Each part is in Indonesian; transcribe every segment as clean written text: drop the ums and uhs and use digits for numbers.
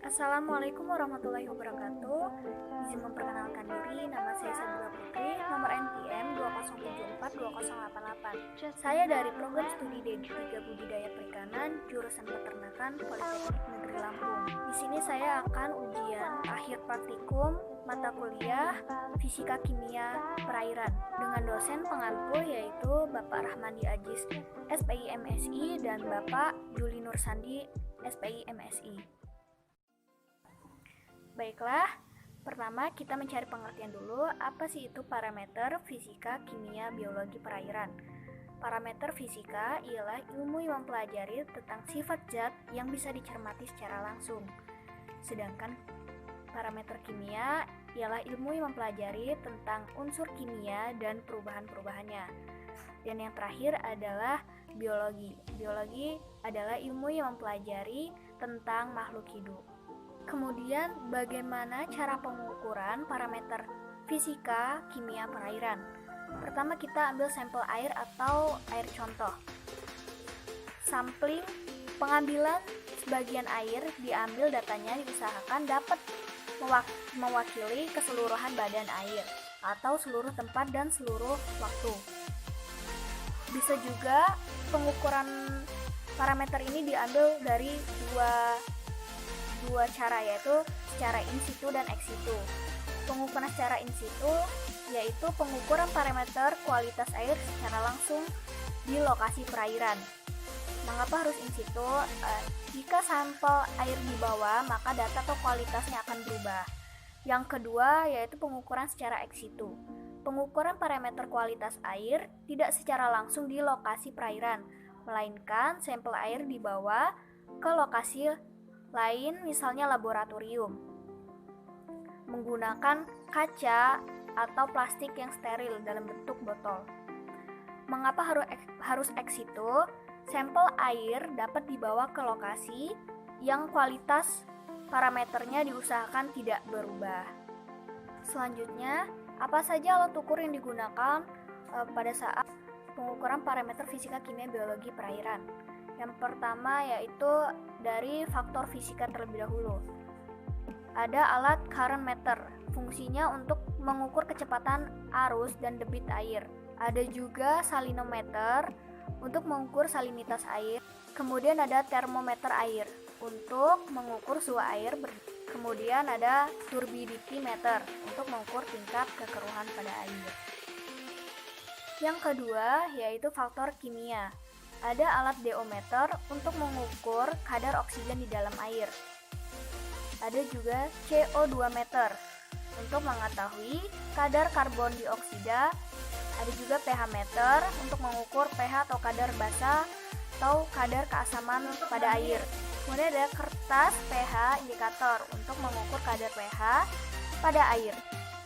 Assalamualaikum warahmatullahi wabarakatuh. Izin memperkenalkan diri, nama saya Sabila Putri, nomor NPM 207420888. Saya dari program studi D3 Budidaya Perikanan, jurusan Peternakan, Politeknik Negeri Lampung. Di sini saya akan ujian akhir praktikum mata kuliah Fisika Kimia Perairan dengan dosen pengampu yaitu Bapak Rahmandi Ajis, SPI MSI, dan Bapak Juli Nursandi, SPI MSI. Baiklah, pertama kita mencari pengertian dulu apa sih itu parameter fisika, kimia, biologi perairan. Parameter fisika ialah ilmu yang mempelajari tentang sifat zat yang bisa dicermati secara langsung. Sedangkan parameter kimia ialah ilmu yang mempelajari tentang unsur kimia dan perubahan-perubahannya. Dan yang terakhir adalah biologi. Biologi adalah ilmu yang mempelajari tentang makhluk hidup. Kemudian, bagaimana cara pengukuran parameter fisika kimia perairan? Pertama, kita ambil sampel air atau air contoh. Sampling pengambilan sebagian air diambil, datanya diusahakan dapat mewakili keseluruhan badan air atau seluruh tempat dan seluruh waktu. Bisa juga pengukuran parameter ini diambil dari dua cara, yaitu secara in situ dan ex situ. Pengukuran secara in situ yaitu pengukuran parameter kualitas air secara langsung di lokasi perairan. Mengapa harus in situ? Jika sampel air dibawa, maka data atau kualitasnya akan berubah. Yang kedua yaitu pengukuran secara ex situ. Pengukuran parameter kualitas air tidak secara langsung di lokasi perairan, melainkan sampel air dibawa ke lokasi lain, misalnya laboratorium, menggunakan kaca atau plastik yang steril dalam bentuk botol. Mengapa harus ex situ? Sampel air dapat dibawa ke lokasi yang kualitas parameternya diusahakan tidak berubah. Selanjutnya, apa saja alat ukur yang digunakan pada saat pengukuran parameter fisika kimia biologi perairan? Yang pertama yaitu dari faktor fisika terlebih dahulu. Ada alat current meter, fungsinya untuk mengukur kecepatan arus dan debit air. Ada juga salinometer untuk mengukur salinitas air. Kemudian ada termometer air untuk mengukur suhu air. Kemudian ada turbidity meter untuk mengukur tingkat kekeruhan pada air. Yang kedua yaitu faktor kimia. Ada alat deometer untuk mengukur kadar oksigen di dalam air. Ada juga CO2 meter untuk mengetahui kadar karbon dioksida. Ada juga pH meter untuk mengukur pH atau kadar basa atau kadar keasaman pada air. Kemudian ada kertas pH indikator untuk mengukur kadar pH pada air.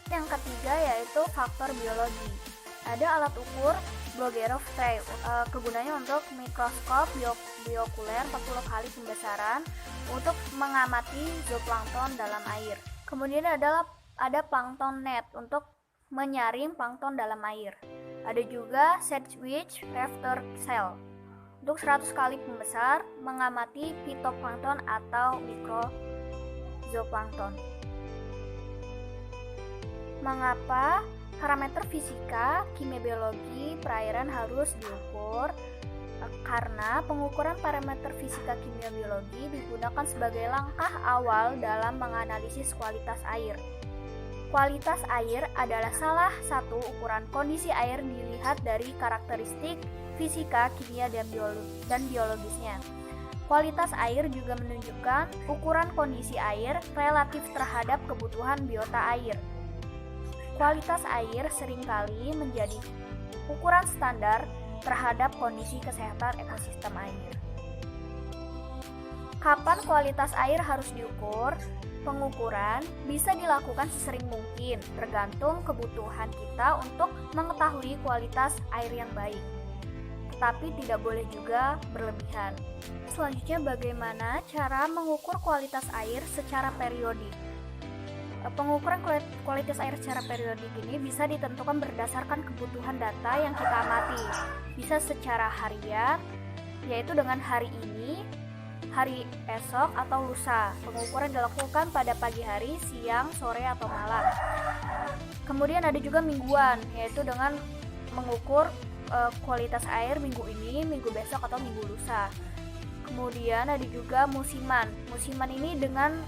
Yang ketiga yaitu faktor biologi. Ada alat ukur Blogerov-Trey, kegunaannya untuk mikroskop biokuler 40 kali pembesaran untuk mengamati zooplankton dalam air. Kemudian ada plankton net untuk menyaring plankton dalam air. Ada juga Sedgwick Rafter Cell untuk 100 kali pembesar mengamati phytoplankton atau mikrozooplankton. Mengapa parameter fisika, kimia biologi perairan harus diukur? Karena pengukuran parameter fisika, kimia biologi digunakan sebagai langkah awal dalam menganalisis kualitas air. Kualitas air adalah salah satu ukuran kondisi air dilihat dari karakteristik fisika, kimia, dan biologisnya. Kualitas air juga menunjukkan ukuran kondisi air relatif terhadap kebutuhan biota air. Kualitas air seringkali menjadi ukuran standar terhadap kondisi kesehatan ekosistem air. Kapan kualitas air harus diukur? Pengukuran bisa dilakukan sesering mungkin, tergantung kebutuhan kita untuk mengetahui kualitas air yang baik. Tetapi tidak boleh juga berlebihan. Selanjutnya, bagaimana cara mengukur kualitas air secara periodik? Pengukuran kualitas air secara periodik ini bisa ditentukan berdasarkan kebutuhan data yang kita amati. Bisa secara harian, yaitu dengan hari ini hari esok atau lusa. Pengukuran dilakukan pada pagi hari, siang, sore, atau malam. Kemudian ada juga mingguan, yaitu dengan mengukur kualitas air minggu ini, minggu besok, atau minggu lusa. Kemudian ada juga musiman. Musiman ini dengan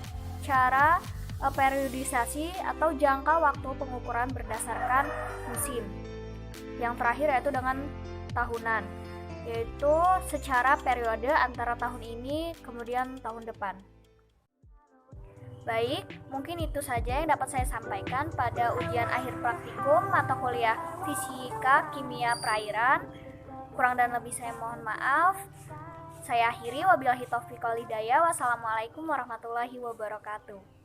cara periodisasi atau jangka waktu pengukuran berdasarkan musim. Yang terakhir yaitu dengan tahunan, yaitu secara periode antara tahun ini kemudian tahun depan. Baik, mungkin itu saja yang dapat saya sampaikan pada ujian akhir praktikum mata kuliah Fisika Kimia Perairan. Kurang dan lebih saya mohon maaf. Saya akhiri, wabillahi taufiq wal hidayah. Wassalamualaikum warahmatullahi wabarakatuh.